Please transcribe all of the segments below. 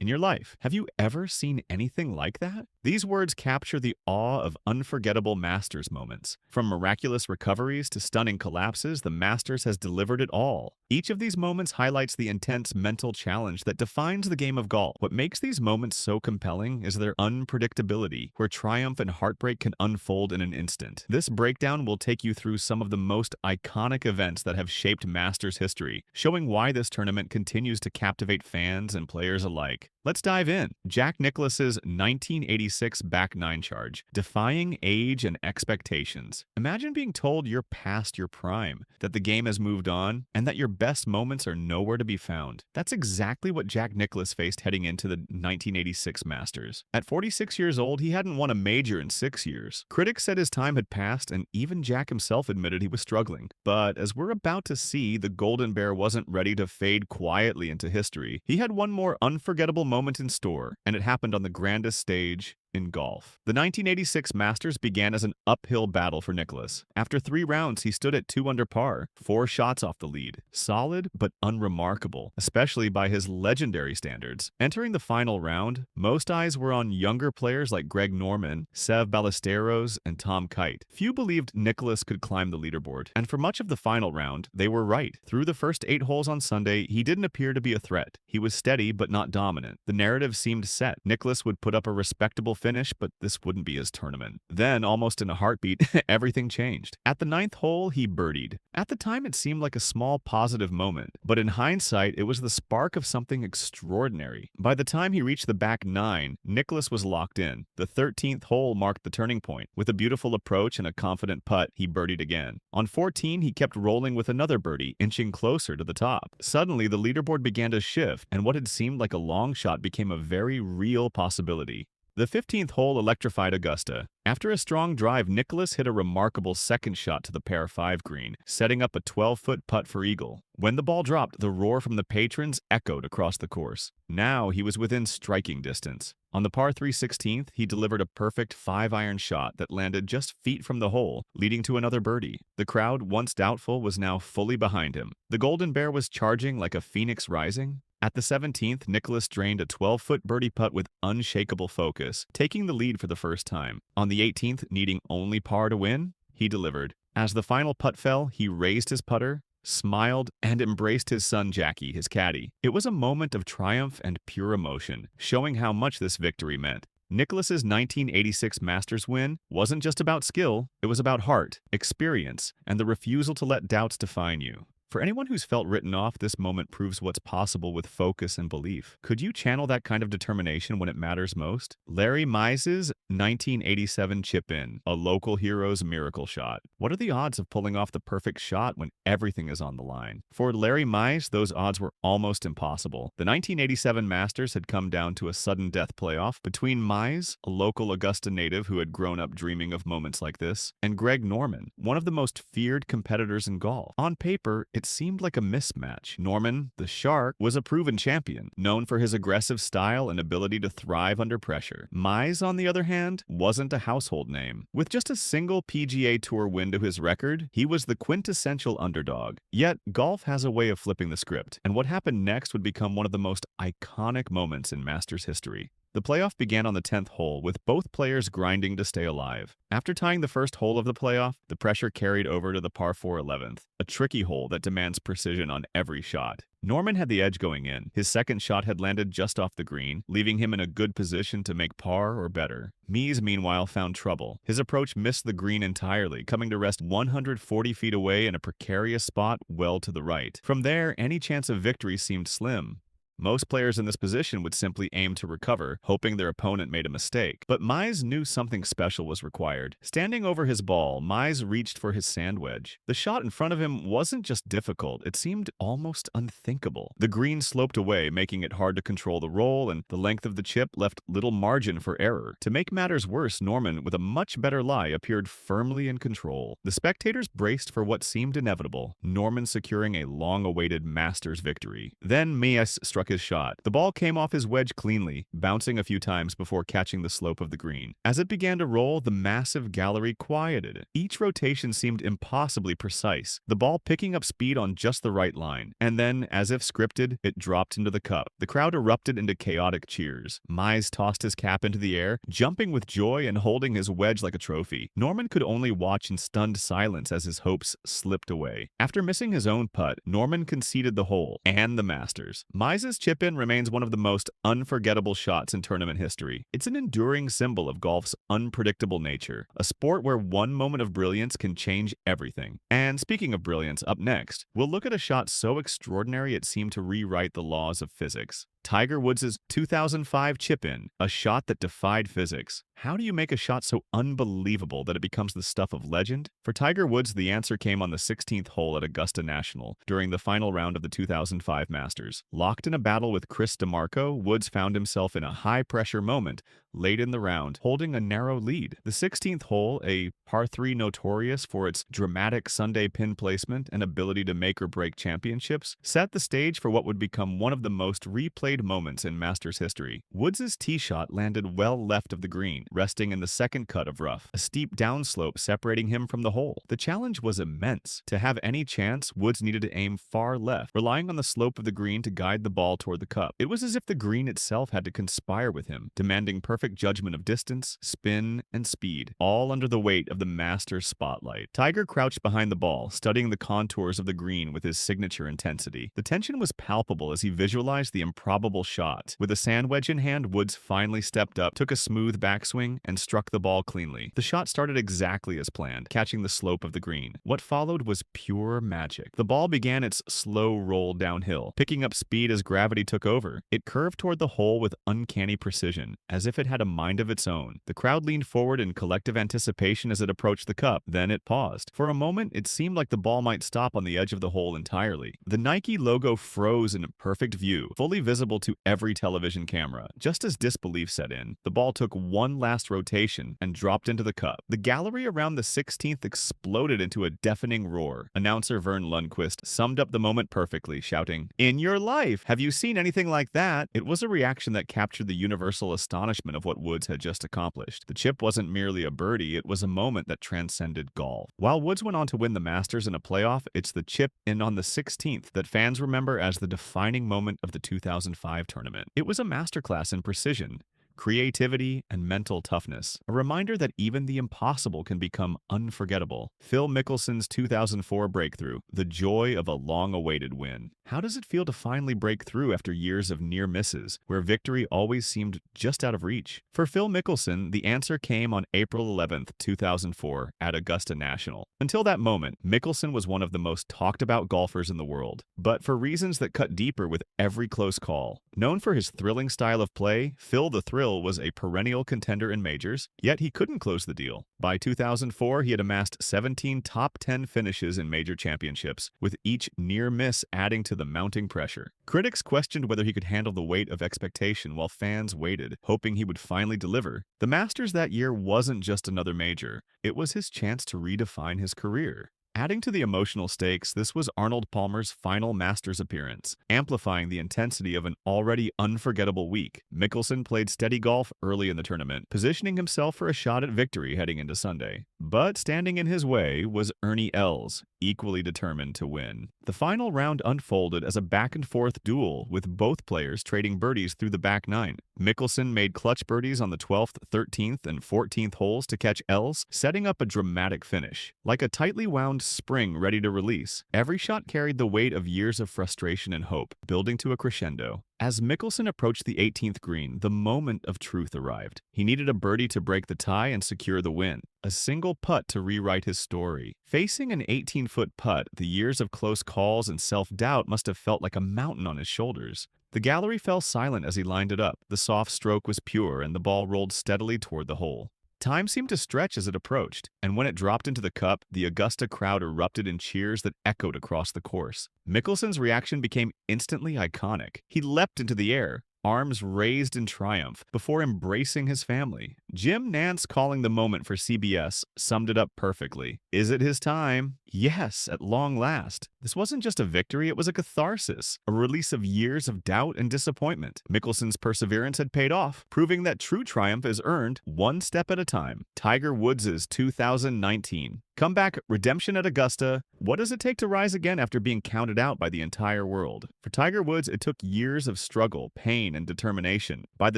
in your life. Have you ever seen anything like that? These words capture the awe of unforgettable Masters moments. From miraculous recoveries to stunning collapses, the Masters has delivered it all. Each of these moments highlights the intense mental challenge that defines the game of golf. What makes these moments so compelling is their unpredictability, where triumph and heartbreak can unfold in an instant. This breakdown will take you through some of the most iconic events that have shaped Masters history, showing why this tournament continues to captivate fans and players alike. Let's dive in. Jack Nicklaus's 1986 back nine charge, defying age and expectations. Imagine being told you're past your prime, that the game has moved on, and that your best moments are nowhere to be found. That's exactly what Jack Nicklaus faced heading into the 1986 Masters. At 46 years old, he hadn't won a major in 6 years. Critics said his time had passed, and even Jack himself admitted he was struggling. But as we're about to see, the Golden Bear wasn't ready to fade quietly into history. He had one more unforgettable moment in store, and it happened on the grandest stage in golf. The 1986 Masters began as an uphill battle for Nicklaus. After 3 rounds, he stood at 2 under par, 4 shots off the lead. Solid, but unremarkable, especially by his legendary standards. Entering the final round, most eyes were on younger players like Greg Norman, Sev Ballesteros, and Tom Kite. Few believed Nicklaus could climb the leaderboard, and for much of the final round, they were right. Through the first 8 holes on Sunday, he didn't appear to be a threat. He was steady, but not dominant. The narrative seemed set. Nicklaus would put up a respectable finish, but this wouldn't be his tournament. Then, almost in a heartbeat, everything changed. At the 9th hole, he birdied. At the time, it seemed like a small positive moment, but in hindsight, it was the spark of something extraordinary. By the time he reached the back 9, Nicklaus was locked in. The 13th hole marked the turning point. With a beautiful approach and a confident putt, he birdied again. On 14, he kept rolling with another birdie, inching closer to the top. Suddenly, the leaderboard began to shift, and what had seemed like a long shot became a very real possibility. The 15th hole electrified Augusta. After a strong drive, Nicklaus hit a remarkable second shot to the par 5 green, setting up a 12-foot putt for eagle. When the ball dropped, the roar from the patrons echoed across the course. Now he was within striking distance. On the par 3 16th, he delivered a perfect 5-iron shot that landed just feet from the hole, leading to another birdie. The crowd, once doubtful, was now fully behind him. The Golden Bear was charging like a phoenix rising. At the 17th, Nicklaus drained a 12-foot birdie putt with unshakable focus, taking the lead for the first time. On the 18th, needing only par to win, he delivered. As the final putt fell, he raised his putter, smiled, and embraced his son Jackie, his caddy. It was a moment of triumph and pure emotion, showing how much this victory meant. Nicklaus's 1986 Masters win wasn't just about skill, it was about heart, experience, and the refusal to let doubts define you. For anyone who's felt written off, this moment proves what's possible with focus and belief. Could you channel that kind of determination when it matters most? Larry Mize's 1987 chip-in, a local hero's miracle shot. What are the odds of pulling off the perfect shot when everything is on the line? For Larry Mize, those odds were almost impossible. The 1987 Masters had come down to a sudden death playoff between Mize, a local Augusta native who had grown up dreaming of moments like this, and Greg Norman, one of the most feared competitors in golf. On paper, it seemed like a mismatch. Norman, the Shark, was a proven champion, known for his aggressive style and ability to thrive under pressure. Mize, on the other hand, wasn't a household name. With just a single PGA Tour win to his record, he was the quintessential underdog. Yet, golf has a way of flipping the script, and what happened next would become one of the most iconic moments in Masters history. The playoff began on the 10th hole, with both players grinding to stay alive. After tying the first hole of the playoff, the pressure carried over to the par 4 11th, a tricky hole that demands precision on every shot. Norman had the edge going in. His second shot had landed just off the green, leaving him in a good position to make par or better. Mize, meanwhile, found trouble. His approach missed the green entirely, coming to rest 140 feet away in a precarious spot well to the right. From there, any chance of victory seemed slim. Most players in this position would simply aim to recover, hoping their opponent made a mistake. But Mize knew something special was required. Standing over his ball, Mize reached for his sand wedge. The shot in front of him wasn't just difficult, it seemed almost unthinkable. The green sloped away, making it hard to control the roll, and the length of the chip left little margin for error. To make matters worse, Norman, with a much better lie, appeared firmly in control. The spectators braced for what seemed inevitable, Norman securing a long-awaited Masters victory. Then Mize struck struck his shot. The ball came off his wedge cleanly, bouncing a few times before catching the slope of the green. As it began to roll, the massive gallery quieted. Each rotation seemed impossibly precise, the ball picking up speed on just the right line. And then, as if scripted, it dropped into the cup. The crowd erupted into chaotic cheers. Mize tossed his cap into the air, jumping with joy and holding his wedge like a trophy. Norman could only watch in stunned silence as his hopes slipped away. After missing his own putt, Norman conceded the hole and the Masters. Mize's chip-in remains one of the most unforgettable shots in tournament history. It's an enduring symbol of golf's unpredictable nature, a sport where one moment of brilliance can change everything. And speaking of brilliance, up next, we'll look at a shot so extraordinary it seemed to rewrite the laws of physics. Tiger Woods' 2005 chip-in, a shot that defied physics. How do you make a shot so unbelievable that it becomes the stuff of legend? For Tiger Woods, the answer came on the 16th hole at Augusta National during the final round of the 2005 Masters. Locked in a battle with Chris DeMarco, Woods found himself in a high-pressure moment late in the round, holding a narrow lead. The 16th hole, a par 3 notorious for its dramatic Sunday pin placement and ability to make or break championships, set the stage for what would become one of the most replayed moments in Masters history. Woods' tee shot landed well left of the green, resting in the second cut of rough, a steep downslope separating him from the hole. The challenge was immense. To have any chance, Woods needed to aim far left, relying on the slope of the green to guide the ball toward the cup. It was as if the green itself had to conspire with him, demanding perfect judgment of distance, spin, and speed, all under the weight of the Masters spotlight. Tiger crouched behind the ball, studying the contours of the green with his signature intensity. The tension was palpable as he visualized the improbable shot. With a sand wedge in hand, Woods finally stepped up, took a smooth backswing, and struck the ball cleanly. The shot started exactly as planned, catching the slope of the green. What followed was pure magic. The ball began its slow roll downhill, picking up speed as gravity took over. It curved toward the hole with uncanny precision, as if it had a mind of its own. The crowd leaned forward in collective anticipation as it approached the cup. Then it paused. For a moment, it seemed like the ball might stop on the edge of the hole entirely. The Nike logo froze in perfect view, fully visible to every television camera. Just as disbelief set in, the ball took one last rotation and dropped into the cup. The gallery around the 16th exploded into a deafening roar. Announcer Vern Lundquist summed up the moment perfectly, shouting, "In your life! Have you seen anything like that?" It was a reaction that captured the universal astonishment of what Woods had just accomplished. The chip wasn't merely a birdie, it was a moment that transcended golf. While Woods went on to win the Masters in a playoff, it's the chip in on the 16th that fans remember as the defining moment of the 2005 tournament. It was a masterclass in precision, creativity, and mental toughness. A reminder that even the impossible can become unforgettable. Phil Mickelson's 2004 breakthrough, the joy of a long-awaited win. How does it feel to finally break through after years of near misses, where victory always seemed just out of reach? For Phil Mickelson, the answer came on April 11th, 2004, at Augusta National. Until that moment, Mickelson was one of the most talked-about golfers in the world, but for reasons that cut deeper with every close call. Known for his thrilling style of play, Phil the Thrill was a perennial contender in majors, yet he couldn't close the deal. By 2004, he had amassed 17 top 10 finishes in major championships, with each near miss adding to the mounting pressure. Critics questioned whether he could handle the weight of expectation while fans waited, hoping he would finally deliver. The Masters that year wasn't just another major, it was his chance to redefine his career. Adding to the emotional stakes, this was Arnold Palmer's final Masters appearance, amplifying the intensity of an already unforgettable week. Mickelson played steady golf early in the tournament, positioning himself for a shot at victory heading into Sunday. But standing in his way was Ernie Els, equally determined to win. The final round unfolded as a back-and-forth duel, with both players trading birdies through the back nine. Mickelson made clutch birdies on the 12th, 13th, and 14th holes to catch Els, setting up a dramatic finish. Like a tightly wound spring ready to release, every shot carried the weight of years of frustration and hope, building to a crescendo. As Mickelson approached the 18th green, the moment of truth arrived. He needed a birdie to break the tie and secure the win. A single putt to rewrite his story. Facing an 18-foot putt, the years of close calls and self-doubt must have felt like a mountain on his shoulders. The gallery fell silent as he lined it up. The soft stroke was pure, and the ball rolled steadily toward the hole. Time seemed to stretch as it approached, and when it dropped into the cup, the Augusta crowd erupted in cheers that echoed across the course. Mickelson's reaction became instantly iconic. He leapt into the air, arms raised in triumph, before embracing his family. Jim Nance, calling the moment for CBS, summed it up perfectly. Is it his time? Yes, at long last. This wasn't just a victory, it was a catharsis, a release of years of doubt and disappointment. Mickelson's perseverance had paid off, proving that true triumph is earned one step at a time. Tiger Woods' 2019 comeback, redemption at Augusta. What does it take to rise again after being counted out by the entire world? For Tiger Woods, it took years of struggle, pain, and determination. By the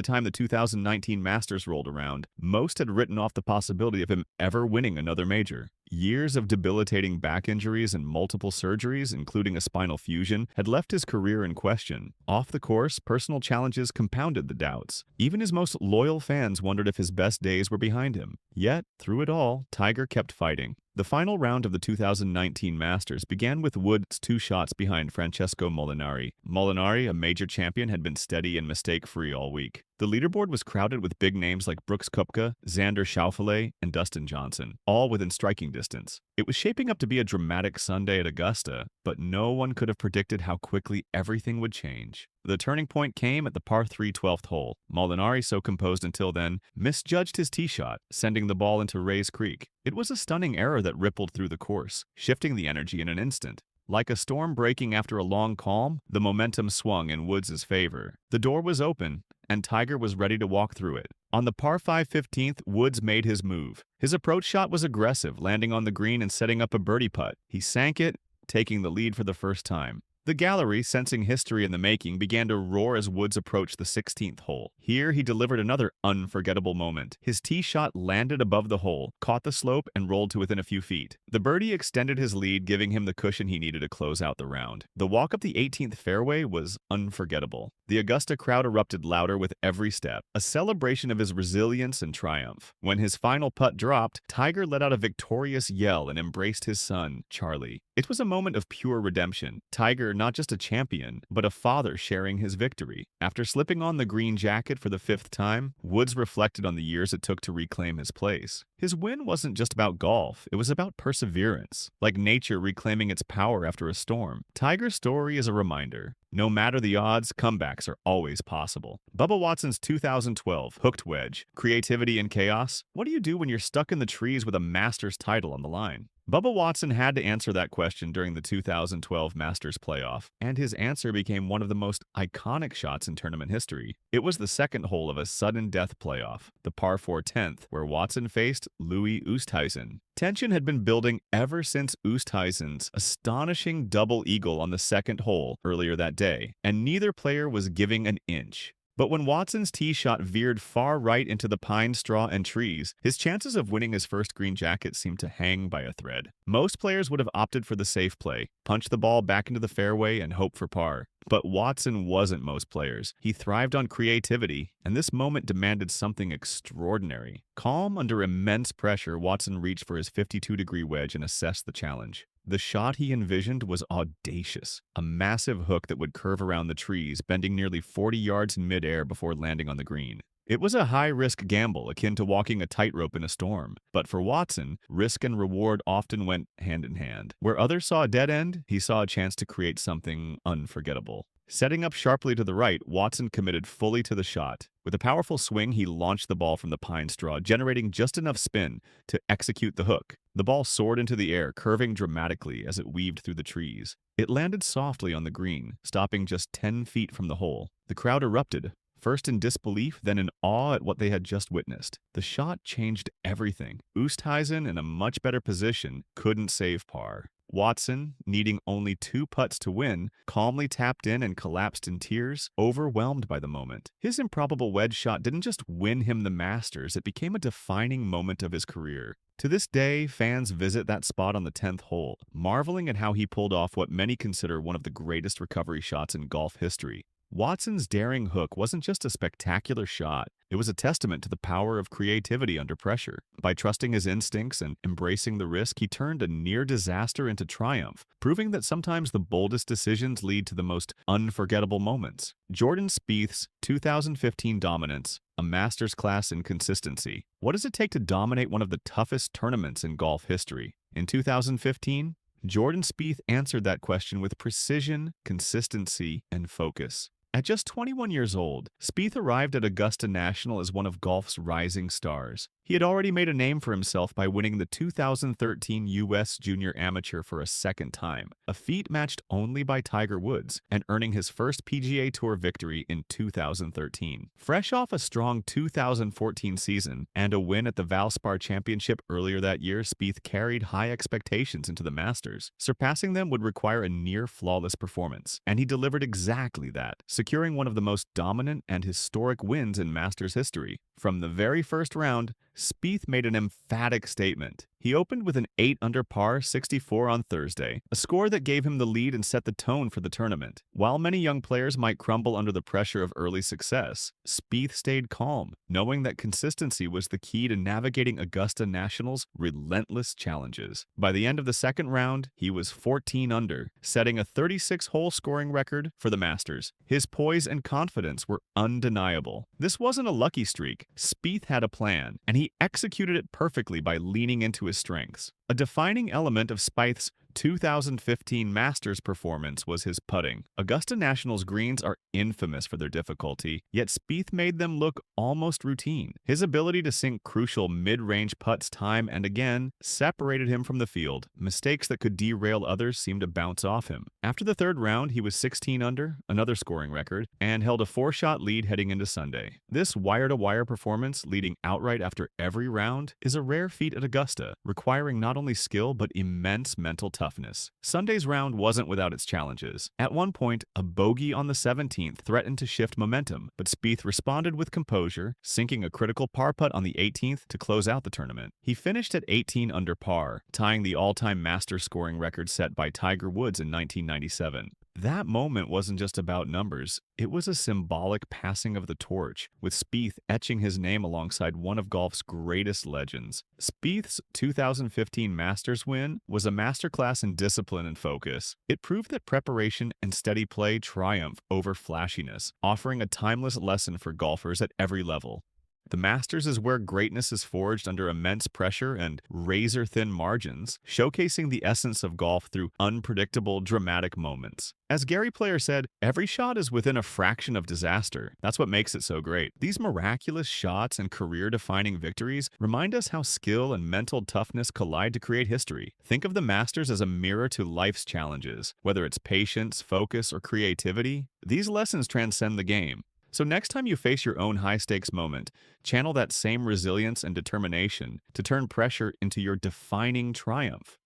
time the 2019 Masters rolled around, most had written off the possibility of him ever winning another major. Years of debilitating back injuries and multiple surgeries, including a spinal fusion, had left his career in question. Off the course, personal challenges compounded the doubts. Even his most loyal fans wondered if his best days were behind him. Yet, through it all, Tiger kept fighting. The final round of the 2019 Masters began with Woods 2 shots behind Francesco Molinari. Molinari, a major champion, had been steady and mistake-free all week. The leaderboard was crowded with big names like Brooks Koepka, Xander Schauffele, and Dustin Johnson, all within striking distance. It was shaping up to be a dramatic Sunday at Augusta, but no one could have predicted how quickly everything would change. The turning point came at the par 3 12th hole. Molinari, so composed until then, misjudged his tee shot, sending the ball into Rays Creek. It was a stunning error that rippled through the course, shifting the energy in an instant. Like a storm breaking after a long calm, the momentum swung in Woods' favor. The door was open, and Tiger was ready to walk through it. On the par 5 15th, Woods made his move. His approach shot was aggressive, landing on the green and setting up a birdie putt. He sank it, taking the lead for the first time. The gallery, sensing history in the making, began to roar as Woods approached the 16th hole. Here, he delivered another unforgettable moment. His tee shot landed above the hole, caught the slope, and rolled to within a few feet. The birdie extended his lead, giving him the cushion he needed to close out the round. The walk up the 18th fairway was unforgettable. The Augusta crowd erupted louder with every step, a celebration of his resilience and triumph. When his final putt dropped, Tiger let out a victorious yell and embraced his son, Charlie. It was a moment of pure redemption. Tiger, not just a champion, but a father sharing his victory. After slipping on the green jacket for the 5th time, Woods reflected on the years it took to reclaim his place. His win wasn't just about golf, it was about perseverance. Like nature reclaiming its power after a storm, Tiger's story is a reminder. No matter the odds, comebacks are always possible. Bubba Watson's 2012 hooked wedge, creativity and chaos. What do you do when you're stuck in the trees with a Masters title on the line? Bubba Watson had to answer that question during the 2012 Masters playoff, and his answer became one of the most iconic shots in tournament history. It was the second hole of a sudden death playoff, the par 4 10th, where Watson faced Louis Oosthuizen. Tension had been building ever since Oosthuizen's astonishing double eagle on the second hole earlier that day, and neither player was giving an inch. But when Watson's tee shot veered far right into the pine straw and trees, his chances of winning his first green jacket seemed to hang by a thread. Most players would have opted for the safe play, punch the ball back into the fairway and hope for par. But Watson wasn't most players. He thrived on creativity, and this moment demanded something extraordinary. Calm under immense pressure, Watson reached for his 52-degree wedge and assessed the challenge. The shot he envisioned was audacious, a massive hook that would curve around the trees, bending nearly 40 yards in midair before landing on the green. It was a high-risk gamble akin to walking a tightrope in a storm, but for Watson, risk and reward often went hand in hand. Where others saw a dead end, he saw a chance to create something unforgettable. Setting up sharply to the right, Watson committed fully to the shot. With a powerful swing, he launched the ball from the pine straw, generating just enough spin to execute the hook. The ball soared into the air, curving dramatically as it weaved through the trees. It landed softly on the green, stopping just 10 feet from the hole. The crowd erupted, first in disbelief, then in awe at what they had just witnessed. The shot changed everything. Oosthuizen, in a much better position, couldn't save par. Watson, needing only 2 putts to win, calmly tapped in and collapsed in tears, overwhelmed by the moment. His improbable wedge shot didn't just win him the Masters, it became a defining moment of his career. To this day, fans visit that spot on the 10th hole, marveling at how he pulled off what many consider one of the greatest recovery shots in golf history. Watson's daring hook wasn't just a spectacular shot, it was a testament to the power of creativity under pressure. By trusting his instincts and embracing the risk, he turned a near disaster into triumph, proving that sometimes the boldest decisions lead to the most unforgettable moments. Jordan Spieth's 2015 dominance, a master's class in consistency. What does it take to dominate one of the toughest tournaments in golf history? In 2015, Jordan Spieth answered that question with precision, consistency, and focus. At just 21 years old, Spieth arrived at Augusta National as one of golf's rising stars. He had already made a name for himself by winning the 2013 U.S. Junior Amateur for a second time, a feat matched only by Tiger Woods, and earning his first PGA Tour victory in 2013. Fresh off a strong 2014 season and a win at the Valspar Championship earlier that year, Spieth carried high expectations into the Masters. Surpassing them would require a near-flawless performance, and he delivered exactly that, securing one of the most dominant and historic wins in Masters history. From the very first round, Spieth made an emphatic statement. He opened with an 8 under par 64 on Thursday, a score that gave him the lead and set the tone for the tournament. While many young players might crumble under the pressure of early success, Spieth stayed calm, knowing that consistency was the key to navigating Augusta National's relentless challenges. By the end of the second round, he was 14 under, setting a 36-hole scoring record for the Masters. His poise and confidence were undeniable. This wasn't a lucky streak. Spieth had a plan, and he executed it perfectly by leaning into his strengths. A defining element of Spieth's 2015 Masters performance was his putting. Augusta National's greens are infamous for their difficulty, yet Spieth made them look almost routine. His ability to sink crucial mid-range putts time and again separated him from the field. Mistakes that could derail others seemed to bounce off him. After the third round, he was 16 under, another scoring record, and held a 4-shot lead heading into Sunday. This wire-to-wire performance, leading outright after every round, is a rare feat at Augusta, requiring not only skill but immense mental toughness. Sunday's round wasn't without its challenges. At one point, a bogey on the 17th threatened to shift momentum, but Spieth responded with composure, sinking a critical par putt on the 18th to close out the tournament. He finished at 18 under par, tying the all-time Masters scoring record set by Tiger Woods in 1997. That moment wasn't just about numbers, it was a symbolic passing of the torch, with Spieth etching his name alongside one of golf's greatest legends. Spieth's 2015 Masters win was a masterclass in discipline and focus. It proved that preparation and steady play triumph over flashiness, offering a timeless lesson for golfers at every level. The Masters is where greatness is forged under immense pressure and razor-thin margins, showcasing the essence of golf through unpredictable, dramatic moments. As Gary Player said, every shot is within a fraction of disaster. That's what makes it so great. These miraculous shots and career-defining victories remind us how skill and mental toughness collide to create history. Think of the Masters as a mirror to life's challenges. Whether it's patience, focus, or creativity, these lessons transcend the game. So next time you face your own high-stakes moment, channel that same resilience and determination to turn pressure into your defining triumph.